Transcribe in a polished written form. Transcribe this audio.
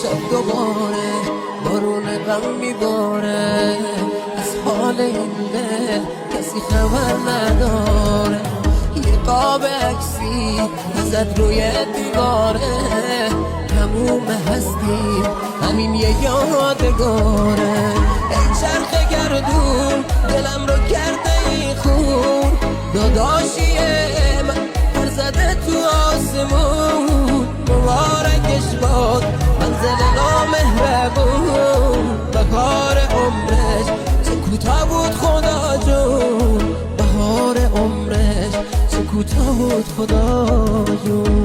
شب دوباره بارون غم میباره، از حال این دل کسی خبر نداره. یه قاب عکسی ازت روی دیواره، تموم هستی همین یه یادگاره. ای چرخ گردون دلم رو کرده ای خون، داداشی من پر زده تو آسمون. مبارکش باد منزل نامهربون، بهار عمرش چه کوتاه بود خدا جون، بهار عمرش چه کوتاه بود خدا جون.